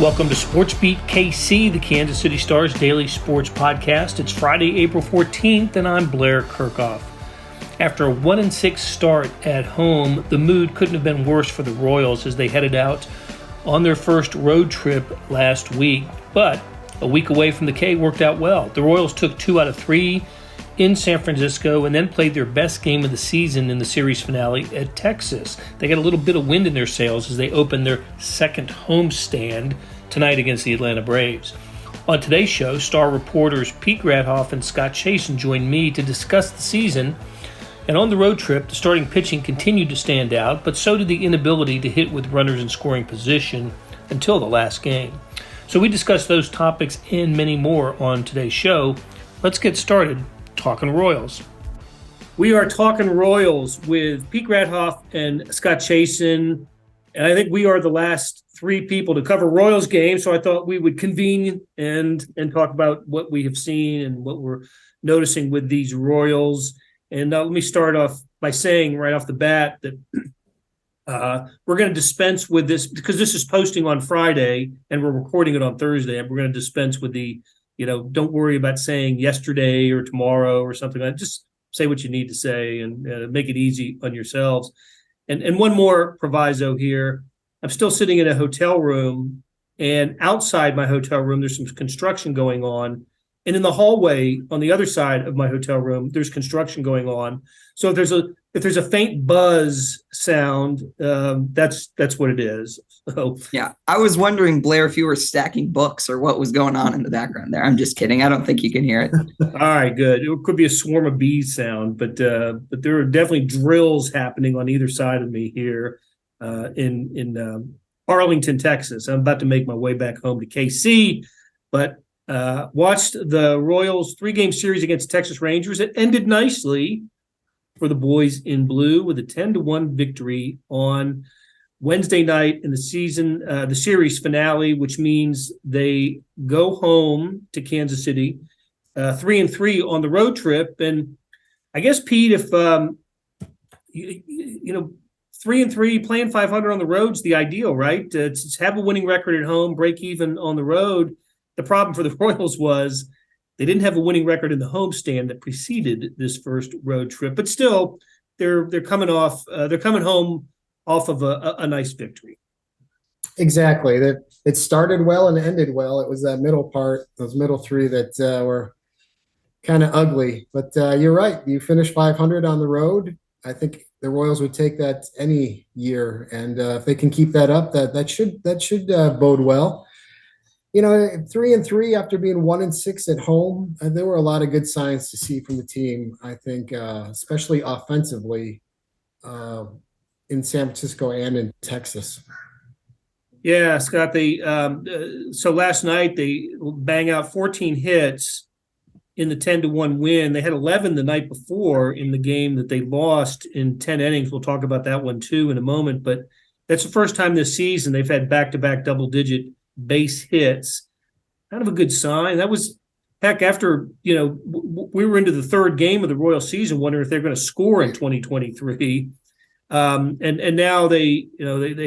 Welcome to Sports Beat KC, the Kansas City Star's daily sports podcast. It's Friday, April 14th, and I'm Blair Kirchhoff. After a 1-6 start at home, the mood couldn't have been worse for the Royals as they headed out on their first road trip last week. But a week away from the K worked out well. The Royals took 2 out of 3 in San Francisco and then played their best game of the season in the series finale at Texas. They got a little bit of wind in their sails as they opened their second homestand tonight against the Atlanta Braves. On today's show, Star reporters Pete Grathoff and Scott Chasen joined me to discuss the season. And on the road trip, the starting pitching continued to stand out, but so did the inability to hit with runners in scoring position until the last game. So we discussed those topics and many more on today's show. Let's get started talking Royals. We are talking Royals with Pete Grathoff and Scott Chasen. And I think we are the last 3 people to cover Royals games, so I thought we would convene and talk about what we have seen and what we're noticing with these Royals. And let me start off by saying right off the bat that we're going to dispense with this because this is posting on Friday and we're recording it on Thursday, and we're going to dispense with the don't worry about saying yesterday or tomorrow or something like that. Just say what you need to say and make it easy on yourselves. And one more proviso here. I'm still sitting in a hotel room, and outside my hotel room, there's some construction going on. And in the hallway on the other side of my hotel room, there's construction going on. So if there's a faint buzz sound, that's what it is. So, yeah, I was wondering, Blair, if you were stacking books or what was going on in the background there. I'm just kidding. I don't think you can hear it. All right, good. It could be a swarm of bees sound, but there are definitely drills happening on either side of me here in Arlington, Texas. I'm about to make my way back home to KC, but watched the Royals 3-game series against Texas Rangers. It ended nicely for the boys in blue with a 10-1 victory on Wednesday night in the series finale, which means they go home to Kansas City 3-3 on the road trip. And I guess, Pete, if 3-3 playing 500 on the road's the ideal, right? To have a winning record at home, break even on the road. The problem for the Royals was they didn't have a winning record in the homestand that preceded this first road trip, but still they're coming home off of a nice victory. Exactly. It started well and ended well. It was that middle part, those middle 3 that were kind of ugly. But you're right. You finish 500 on the road. I think the Royals would take that any year, and if they can keep that up, that should bode well. 3-3 after being 1-6 at home, there were a lot of good signs to see from the team. I think, especially offensively, in San Francisco and in Texas. Yeah, Scott. So last night they bang out 14 hits in the 10-1 win. They had 11 the night before in the game that they lost in 10 innings. We'll talk about that one too in a moment. But that's the first time this season they've had back-to-back double-digit base hits. Kind of a good sign. That was, heck, after, we were into the third game of the Royal season, wondering if they're going to score in 2023. And now they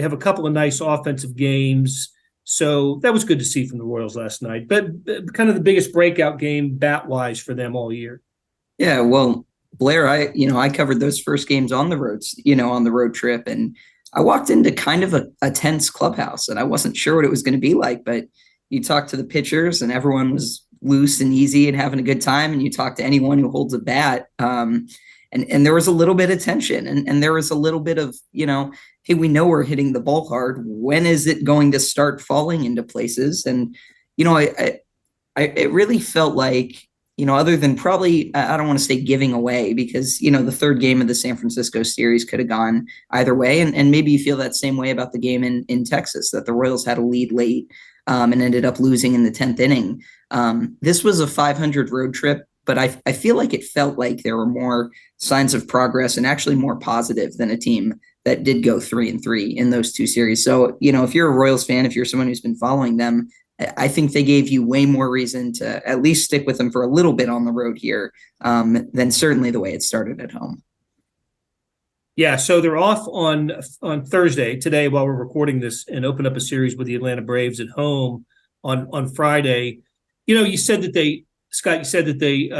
have a couple of nice offensive games. So that was good to see from the Royals last night. But kind of the biggest breakout game bat-wise for them all year. Yeah, well, Blair, I covered those first games on the roads, on the road trip, and I walked into kind of a tense clubhouse, and I wasn't sure what it was going to be like, but you talk to the pitchers and everyone was loose and easy and having a good time. And you talk to anyone who holds a bat. And there was a little bit of tension and there was a little bit of, hey, we know we're hitting the ball hard. When is it going to start falling into places? And, it really felt like, other than probably, I don't want to say giving away because, the third game of the San Francisco series could have gone either way. And maybe you feel that same way about the game in Texas, that the Royals had a lead late and ended up losing in the 10th inning. This was a 500 road trip, but I feel like it felt like there were more signs of progress and actually more positive than a team that did go 3-3 in those 2 series. So, if you're a Royals fan, if you're someone who's been following them, I think they gave you way more reason to at least stick with them for a little bit on the road here than certainly the way it started at home. Yeah, so they're off on Thursday today while we're recording this, and open up a series with the Atlanta Braves at home on Friday. You said that Scott, you said that they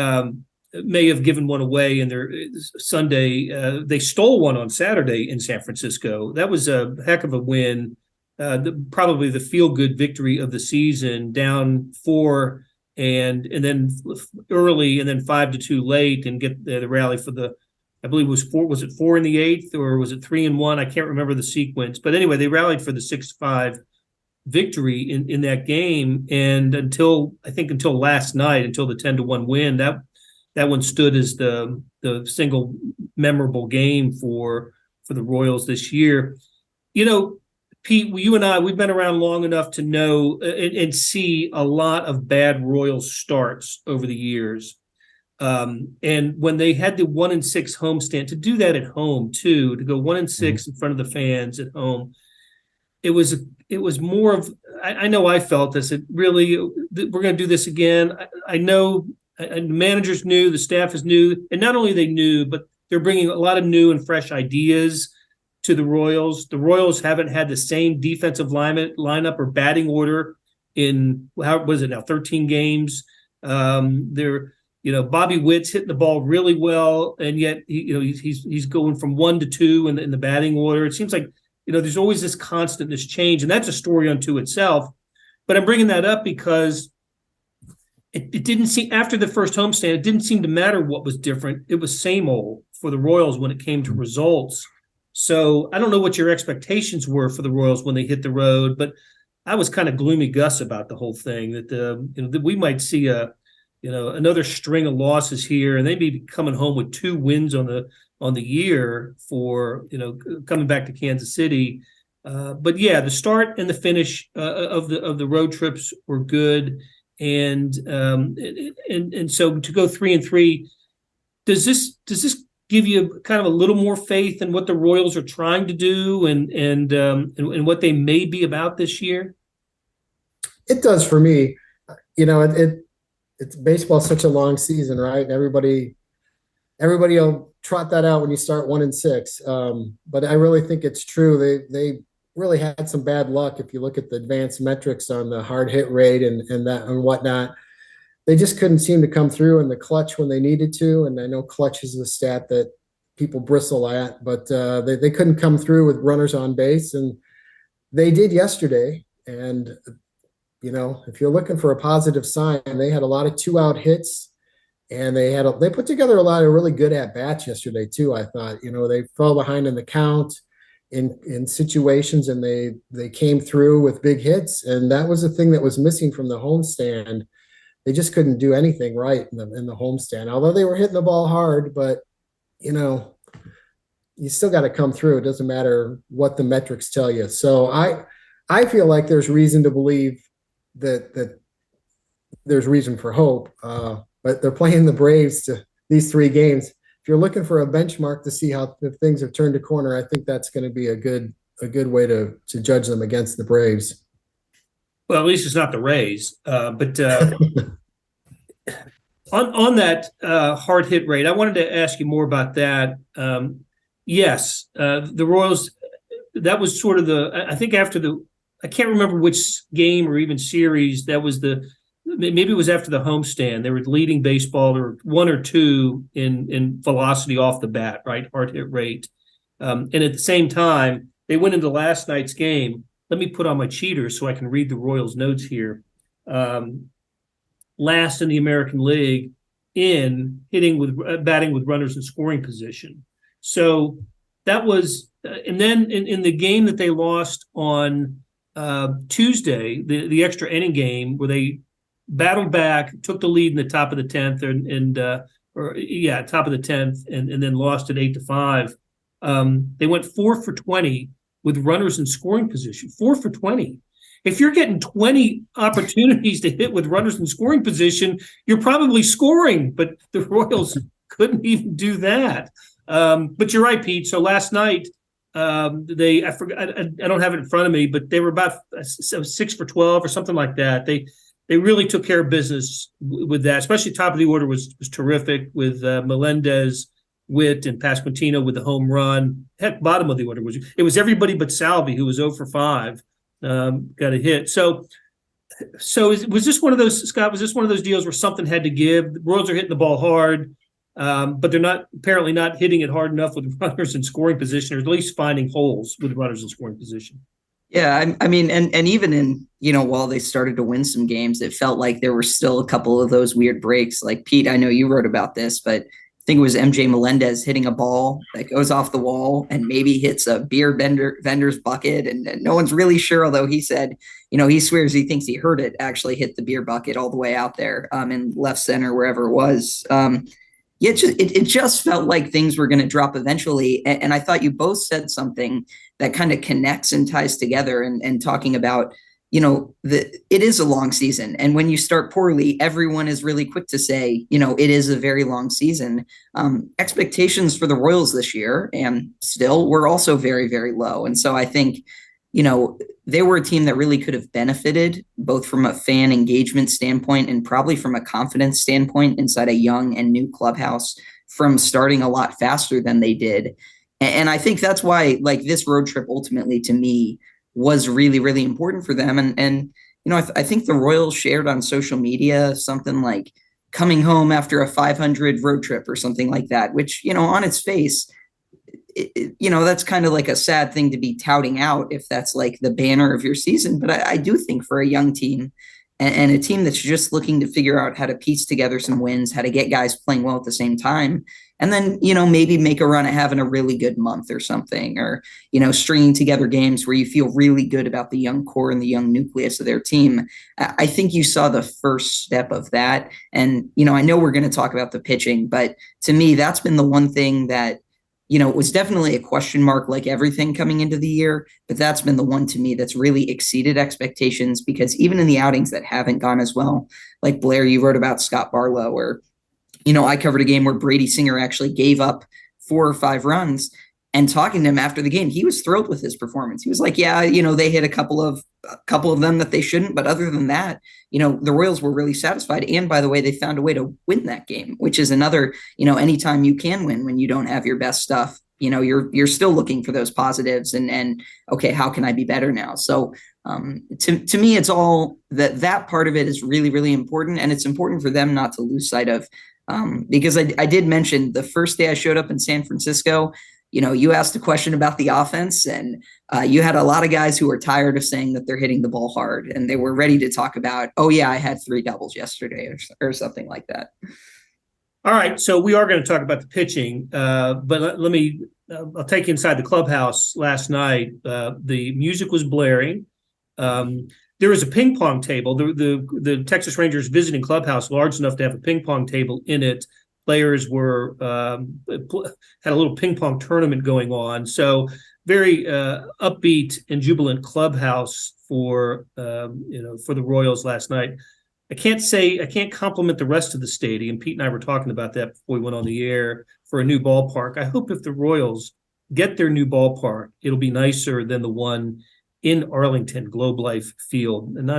may have given one away in their Sunday. They stole one on Saturday in San Francisco. That was a heck of a win. Probably the feel-good victory of the season, down 4 and then early, and then 5-2 late, and get the rally for the, I believe it was 4. Was it 4 in the 8th, or was it 3-1? I can't remember the sequence. But anyway, they rallied for the 6-5 victory in that game. And until last night, until the 10-1 win, that one stood as the single memorable game for the Royals this year. Pete, you and I, we've been around long enough to know and see a lot of bad Royals starts over the years. And when they had the 1-6 homestand, to do that at home too, to go 1-6 in front of the fans at home, it was more of, I know I felt this. It really, we're going to do this again. I know, and the managers knew, the staff is new, and not only they knew, but they're bringing a lot of new and fresh ideas to the Royals. The Royals haven't had the same defensive lineup or batting order in, how was it now, 13 games. Bobby Witt's hitting the ball really well, and yet he's going from 1 to 2 in the batting order. It seems like there's always this change, and that's a story unto itself. But I'm bringing that up because it didn't seem, after the first homestand, it didn't seem to matter what was different. It was same old for the Royals when it came to results. So I don't know what your expectations were for the Royals when they hit the road, but I was kind of gloomy Gus about the whole thing, that we might see another string of losses here, and they may be coming home with 2 wins on the year for coming back to Kansas City. But yeah, the start and the finish of the road trips were good, and so to go 3-3, does this give you kind of a little more faith in what the Royals are trying to do and what they may be about this year? It does for me. It's baseball, such a long season, right? And everybody will trot that out when you start 1-6. But I really think it's true. They really had some bad luck. If you look at the advanced metrics on the hard hit rate and that and whatnot, they just couldn't seem to come through in the clutch when they needed to. And I know clutch is a stat that people bristle at, but they couldn't come through with runners on base, and they did yesterday. And if you're looking for a positive sign, they had a lot of 2-out hits, and they put together a lot of really good at bats yesterday too. I thought, they fell behind in the count in situations, and they came through with big hits, and that was the thing that was missing from the homestand. They just couldn't do anything right in the homestand, although they were hitting the ball hard. But you still got to come through. It doesn't matter what the metrics tell you. So I feel like there's reason to believe that there's reason for hope, but they're playing the Braves to these 3 games. If you're looking for a benchmark to see how if things have turned a corner, I think that's going to be a good way to judge them against the Braves. Well, at least it's not the Rays. But on that hard hit rate, I wanted to ask you more about that. Yes, the Royals, that was sort of I think after I can't remember which game or even series that was maybe it was after the homestand. They were leading baseball, or 1 or 2 in velocity off the bat, right? Hard hit rate. And at the same time, they went into last night's game. Let me put on my cheaters so I can read the Royals notes here. Last in the American League in batting with runners in scoring position. So that was, and then in the game that they lost on Tuesday, the extra inning game, where they battled back, took the lead in the top of the 10th, top of the 10th, and then lost at 8-5. They went 4 for 20 with runners in scoring position. 4 for 20. If you're getting 20 opportunities to hit with runners in scoring position, you're probably scoring. But the Royals couldn't even do that. But you're right, Pete. So last night, I don't have it in front of me, but they were about 6 for 12 or something like that. They really took care of business with that. Especially top of the order was terrific with Melendez, Witt and Pasquantino with the home run. Heck, bottom of the order was everybody but Salvi, who was 0 for 5, got a hit. So was this one of those, Scott? Was this one of those deals where something had to give? The Royals are hitting the ball hard, but they're apparently not hitting it hard enough with runners in scoring position, or at least finding holes with runners in scoring position. Yeah, I mean, and even in, while they started to win some games, it felt like there were still a couple of those weird breaks. Like, Pete, I know you wrote about this, but I think it was MJ Melendez hitting a ball that goes off the wall and maybe hits a beer vendor's bucket. And no one's really sure, although he said, he swears he thinks he heard it actually hit the beer bucket all the way out there in left center, wherever it was. Yeah, it just felt like things were going to drop eventually. And I thought you both said something that kind of connects and ties together, and talking about, it is a long season. And when you start poorly, everyone is really quick to say, it is a very long season. Expectations for the Royals this year and still were also very, very low. And so I think, they were a team that really could have benefited both from a fan engagement standpoint and probably from a confidence standpoint inside a young and new clubhouse from starting a lot faster than they did. And I think that's why, like, this road trip ultimately to me was really, really important for them. And I think the Royals shared on social media something like coming home after a 500 road trip or something like that, which, on its face, that's kind of like a sad thing to be touting out if that's like the banner of your season. But I do think for a young team and a team that's just looking to figure out how to piece together some wins, how to get guys playing well at the same time, and then, maybe make a run at having a really good month or something, or, stringing together games where you feel really good about the young core and the young nucleus of their team. I think you saw the first step of that. And, I know we're going to talk about the pitching, but to me, that's been the one thing that, it was definitely a question mark, like everything coming into the year, but that's been the one to me that's really exceeded expectations, because even in the outings that haven't gone as well, like Blair, you wrote about Scott Barlow, or, I covered a game where Brady Singer actually gave up 4 or 5 runs, and talking to him after the game, he was thrilled with his performance. He was like, yeah, they hit a couple of them that they shouldn't, but other than that, the Royals were really satisfied. And by the way, they found a way to win that game, which is another, anytime you can win when you don't have your best stuff, you're still looking for those positives and okay, how can I be better now? So to me, it's all that part of it is really, really important. And it's important for them not to lose sight of, because I did mention the first day I showed up in San Francisco, you asked a question about the offense, and you had a lot of guys who were tired of saying that they're hitting the ball hard, and they were ready to talk about, oh yeah, I had 3 doubles yesterday or something like that. All right, so we are going to talk about the pitching, but let me I'll take you inside the clubhouse last night. The music was blaring. There was a ping pong table. The Texas Rangers visiting clubhouse, large enough to have a ping pong table in it. Players were had a little ping pong tournament going on. So very upbeat and jubilant clubhouse for the Royals last night. I can't compliment the rest of the stadium. Pete and I were talking about that before we went on the air, for a new ballpark. I hope if the Royals get their new ballpark, it'll be nicer than the one in Arlington, Globe Life Field. And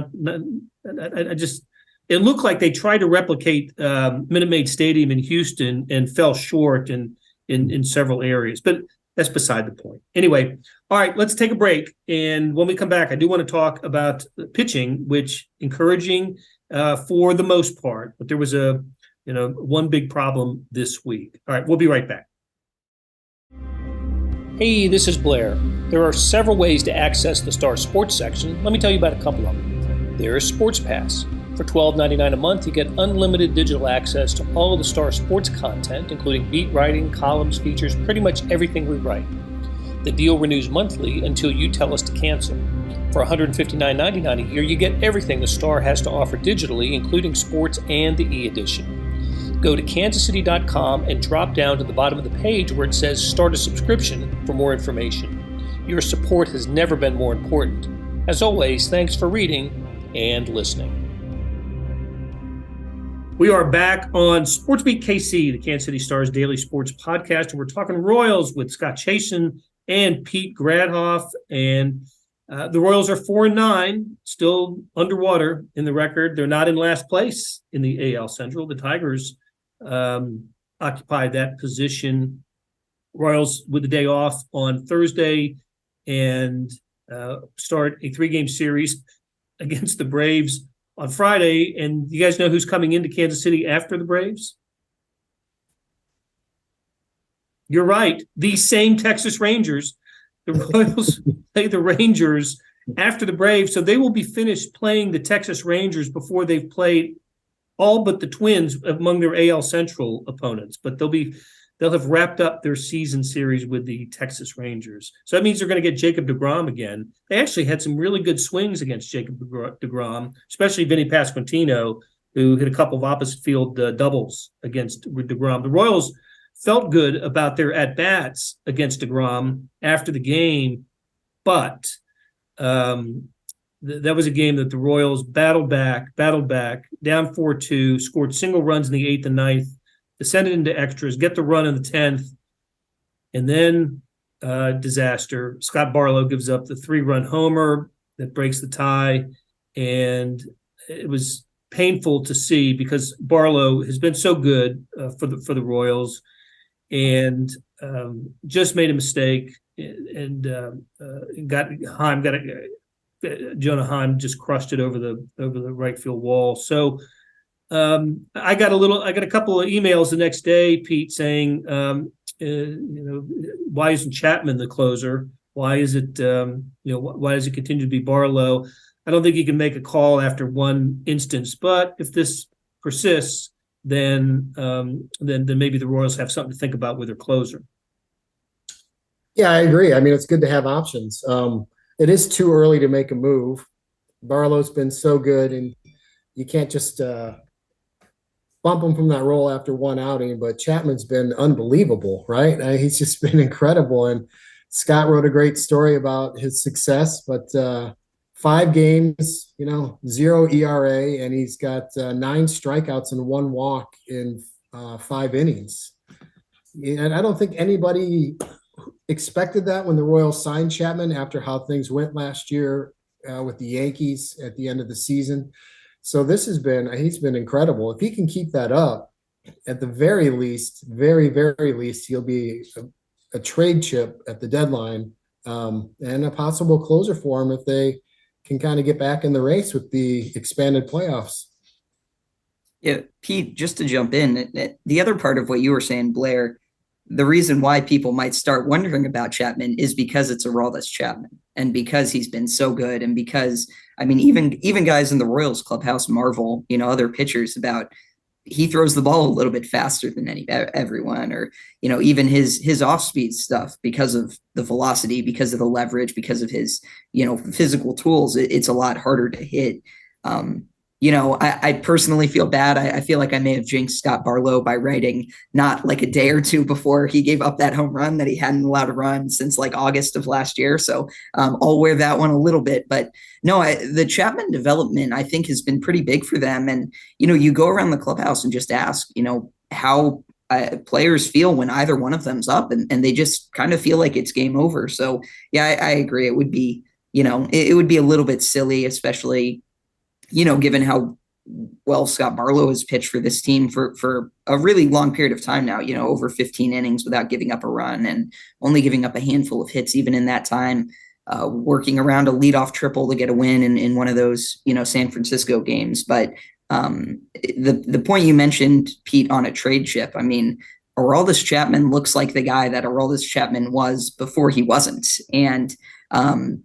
it looked like they tried to replicate Minute Maid Stadium in Houston and fell short in several areas. But that's beside the point. Anyway, all right, let's take a break. And when we come back, I do want to talk about pitching, which encouraging for the most part. But there was one big problem this week. All right, we'll be right back. Hey, this is Blair. There are several ways to access the Star Sports section. Let me tell you about a couple of them. There is Sports Pass. For $12.99 a month, you get unlimited digital access to all of the Star Sports content, including beat writing, columns, features, pretty much everything we write. The deal renews monthly until you tell us to cancel. For $159.99 a year, you get everything the Star has to offer digitally, including sports and the e-edition. Go to kansascity.com and drop down to the bottom of the page where it says Start a Subscription for more information. Your support has never been more important. As always, thanks for reading and listening. We are back on SportsBeat KC, the Kansas City Star's daily sports podcast, and we're talking Royals with Scott Chasen and Pete Grathoff. And the Royals are 4-9, still underwater in the record. They're not in last place in the AL Central. The Tigers are occupy that position. Royals with the day off on Thursday and start a 3-game series against the Braves on Friday. And you guys know who's coming into Kansas City after the Braves? You're right. These same Texas Rangers. The Royals play the Rangers after the Braves, so they will be finished playing the Texas Rangers before they've played all but the Twins among their AL Central opponents. But they'll have wrapped up their season series with the Texas Rangers. So that means they're going to get Jacob deGrom again. They actually had some really good swings against Jacob deGrom, especially Vinny Pasquantino, who hit a couple of opposite field doubles against deGrom. The Royals felt good about their at-bats against deGrom after the game, but that was a game that the Royals battled back, down 4-2, scored single runs in the 8th and 9th, descended into extras, get the run in the 10th, and then disaster. Scott Barlow gives up the 3-run homer that breaks the tie, and it was painful to see because Barlow has been so good for the Royals, and just made a mistake, and Jonah Heim just crushed it over the right field wall. So I got a couple of emails the next day, Pete, saying, why isn't Chapman the closer? Why is it, why does it continue to be Barlow? I don't think you can make a call after one instance, but if this persists, then maybe the Royals have something to think about with their closer. Yeah, I agree. I mean, it's good to have options. It is too early to make a move. Barlow's been so good, and you can't just bump him from that role after one outing. But Chapman's been unbelievable, right? He's just been incredible. And Scott wrote a great story about his success, but 5 games, 0 ERA, and he's got 9 strikeouts and 1 walk in 5 innings. And I don't think anybody expected that when the Royals signed Chapman after how things went last year with the Yankees at the end of the season. So he's been incredible. If he can keep that up, at the very least, very, very least, he'll be a trade chip at the deadline and a possible closer for him if they can kind of get back in the race with the expanded playoffs. Yeah, Pete, just to jump in, the other part of what you were saying, Blair, the reason why people might start wondering about Chapman is because it's Aroldis Chapman and because he's been so good. And because, I mean, even guys in the Royals clubhouse marvel, other pitchers about he throws the ball a little bit faster than everyone, or, even his off-speed stuff because of the velocity, because of the leverage, because of his, physical tools. It's a lot harder to hit. I personally feel bad. I feel like I may have jinxed Scott Barlow by writing not like a day or two before he gave up that home run that he hadn't allowed to run since like August of last year. So I'll wear that one a little bit. But no, the Chapman development, I think, has been pretty big for them. And, you go around the clubhouse and just ask, how players feel when either one of them's up, and they just kind of feel like it's game over. So, yeah, I agree. It would be, it would be a little bit silly, especially given how well Scott Barlow has pitched for this team for a really long period of time now, over 15 innings without giving up a run and only giving up a handful of hits even in that time, working around a leadoff triple to get a win in one of those, San Francisco games. But the point you mentioned, Pete, on a trade chip, I mean, Aroldis Chapman looks like the guy that Aroldis Chapman was before he wasn't. And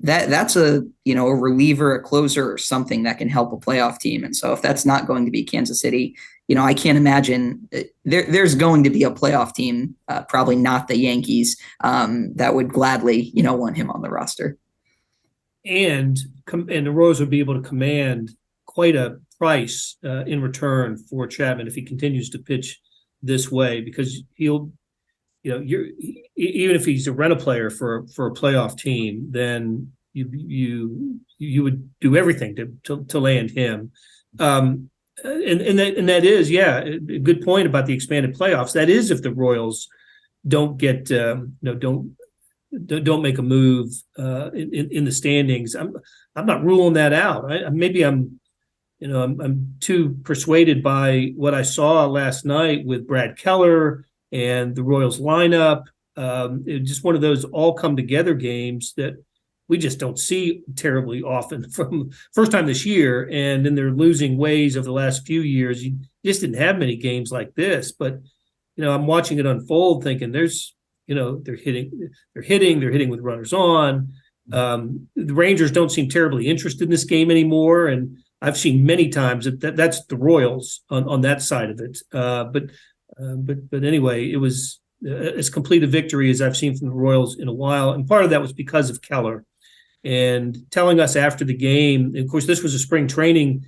that's a reliever, a closer, or something that can help a playoff team. And so if that's not going to be Kansas City, I can't imagine there's going to be a playoff team, probably not the Yankees, that would gladly, want him on the roster. And the Royals would be able to command quite a price in return for Chapman if he continues to pitch this way, because he'll, even if he's a rental player for a playoff team, then you would do everything to land him. And that is, yeah, a good point about the expanded playoffs. That is if the Royals don't get don't make a move in the standings. I'm not ruling that out. Maybe I'm I'm too persuaded by what I saw last night with Brad Keller and the Royals lineup. It's just one of those all come together games that we just don't see terribly often from first time this year. And in their losing ways of the last few years, you just didn't have many games like this. But, I'm watching it unfold thinking they're hitting with runners on. The Rangers don't seem terribly interested in this game anymore. And I've seen many times that's the Royals on that side of it. But anyway, it was as complete a victory as I've seen from the Royals in a while. And part of that was because of Keller and telling us after the game. Of course, this was a spring training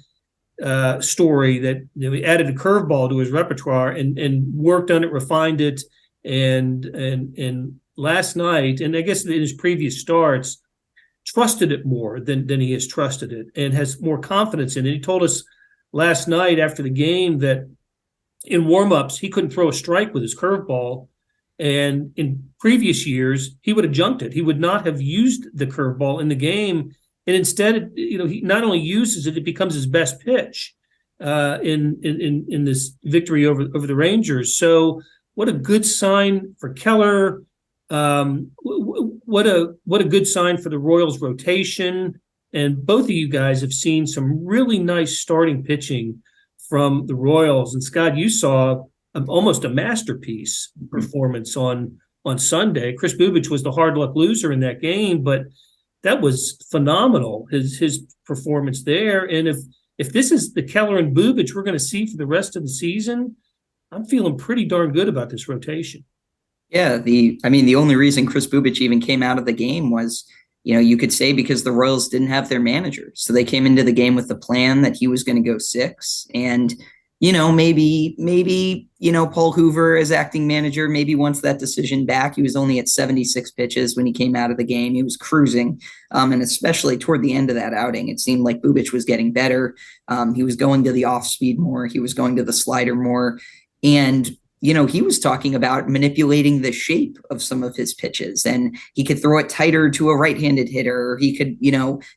story that he added a curveball to his repertoire and worked on it, refined it, and last night, and I guess in his previous starts, trusted it more than he has trusted it and has more confidence in it. He told us last night after the game that in warmups he couldn't throw a strike with his curveball, and in previous years he would have junked it. He would not have used the curveball in the game. And instead, he not only uses it, it becomes his best pitch in this victory over the Rangers. So, what a good sign for Keller. What a good sign for the Royals rotation. And both of you guys have seen some really nice starting pitching from the Royals. And Scott, you saw almost a masterpiece performance on Sunday. Chris Bubic was the hard luck loser in that game, but that was phenomenal, his performance there. And if this is the Keller and Bubic we're going to see for the rest of the season, I'm feeling pretty darn good about this rotation. Yeah, the only reason Chris Bubic even came out of the game was, you could say because the Royals didn't have their manager. So they came into the game with the plan that he was going to go 6. And, maybe, Paul Hoover as acting manager maybe wants that decision back. He was only at 76 pitches when he came out of the game. He was cruising. And especially toward the end of that outing, it seemed like Bubic was getting better. He was going to the off speed more. He was going to the slider more. And he was talking about manipulating the shape of some of his pitches, and he could throw it tighter to a right-handed hitter, or he could,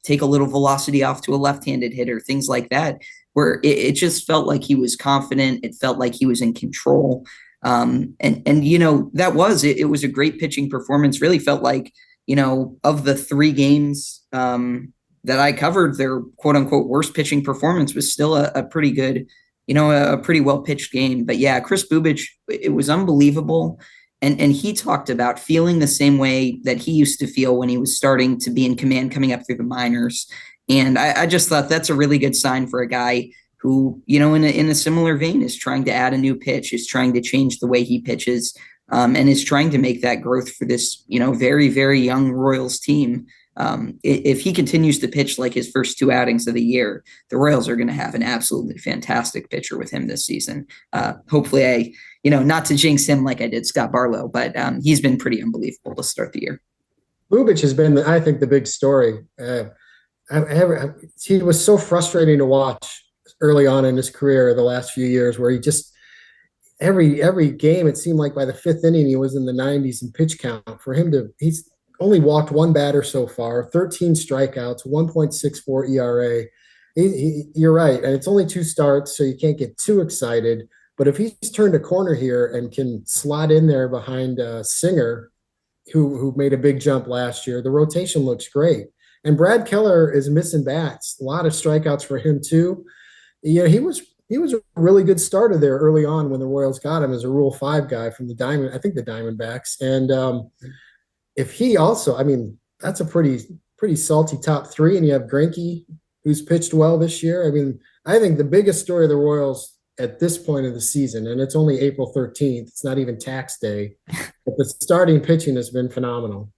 take a little velocity off to a left-handed hitter, things like that, where it just felt like he was confident. It felt like he was in control. That was a great pitching performance. Really felt like, of the 3 games that I covered, their quote unquote worst pitching performance was still a pretty good, a pretty well-pitched game. But yeah, Chris Bubic, it was unbelievable. And he talked about feeling the same way that he used to feel when he was starting to be in command coming up through the minors. And I just thought that's a really good sign for a guy who, in a similar vein, is trying to add a new pitch, is trying to change the way he pitches, and is trying to make that growth for this, very, very young Royals team. If he continues to pitch like his first 2 outings of the year, the Royals are going to have an absolutely fantastic pitcher with him this season. Hopefully not to jinx him like I did Scott Barlow, but he's been pretty unbelievable to start the year. Bubic has been, I think, the big story. He was so frustrating to watch early on in his career the last few years, where he just every game, it seemed like by the 5th inning he was in the 90s in pitch count. For him he's only walked 1 batter so far, 13 strikeouts, 1.64 ERA. You're right, and it's only 2 starts, so you can't get too excited. But if he's turned a corner here and can slot in there behind Singer, who made a big jump last year, the rotation looks great. And Brad Keller is missing bats. A lot of strikeouts for him too. He was a really good starter there early on when the Royals got him as a Rule 5 guy from the Diamondbacks. And if he also, that's a pretty salty top 3. And you have Greinke, who's pitched well this year. I think the biggest story of the Royals at this point of the season, and it's only April 13th, it's not even tax day, but the starting pitching has been phenomenal.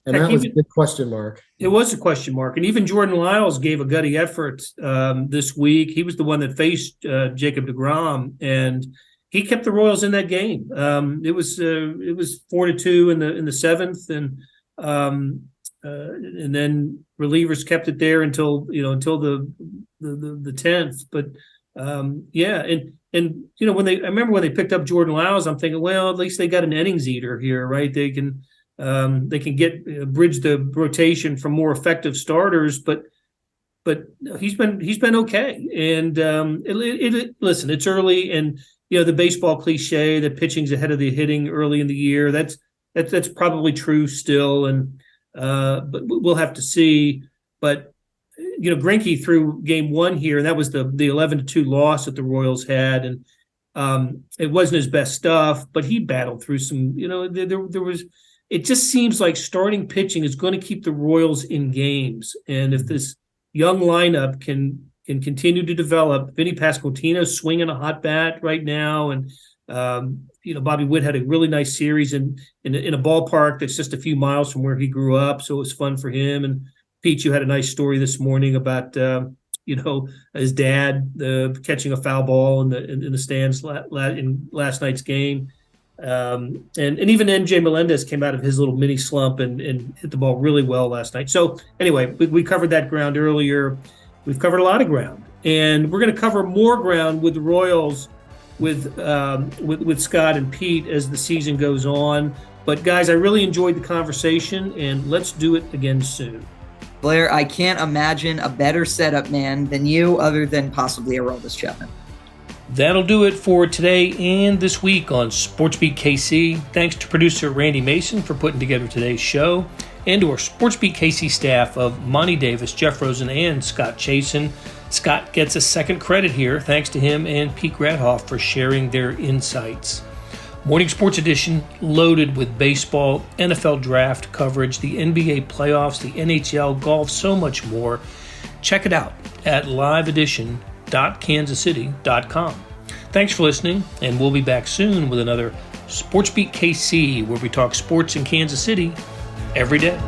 And that was a big question mark. It was a question mark. And even Jordan Lyles gave a gutty effort this week. He was the one that faced Jacob deGrom, and he kept the Royals in that game. It was 4-2 in the 7th, and then relievers kept it there until the 10th. But I remember when they picked up Jordan Lyles, I'm thinking, well, at least they got an innings eater here, right? They can get bridge the rotation from more effective starters, but but he's been okay. And listen, it's early, and the baseball cliche that pitching's ahead of the hitting early in the year. That's probably true still, and but we'll have to see. But Greinke threw game one here, and that was the 11-2 loss that the Royals had, and it wasn't his best stuff, but he battled through some. There was. It just seems like starting pitching is going to keep the Royals in games, and if this young lineup can continue to develop, Vinny Pasquantino's swinging a hot bat right now, and Bobby Witt had a really nice series in a ballpark that's just a few miles from where he grew up, so it was fun for him. And Pete, you had a nice story this morning about his dad catching a foul ball in the stands in last night's game. And even MJ Melendez came out of his little mini slump and hit the ball really well last night. So anyway, we covered that ground earlier. We've covered a lot of ground, and we're going to cover more ground with the Royals with Scott and Pete as the season goes on. But guys, I really enjoyed the conversation, and let's do it again soon. Blair, I can't imagine a better setup man than you, other than possibly Aroldis Chapman. That'll do it for today and this week on SportsBeat KC. Thanks to producer Randy Mason for putting together today's show, and to our SportsBeat KC staff of Monty Davis, Jeff Rosen, and Scott Chasen. Scott gets a second credit here, thanks to him and Pete Grathoff for sharing their insights. Morning Sports Edition loaded with baseball, NFL draft coverage, the NBA playoffs, the NHL, golf, so much more. Check it out at liveedition.kansascity.com. Thanks for listening, and we'll be back soon with another SportsBeat KC, where we talk sports in Kansas City every day.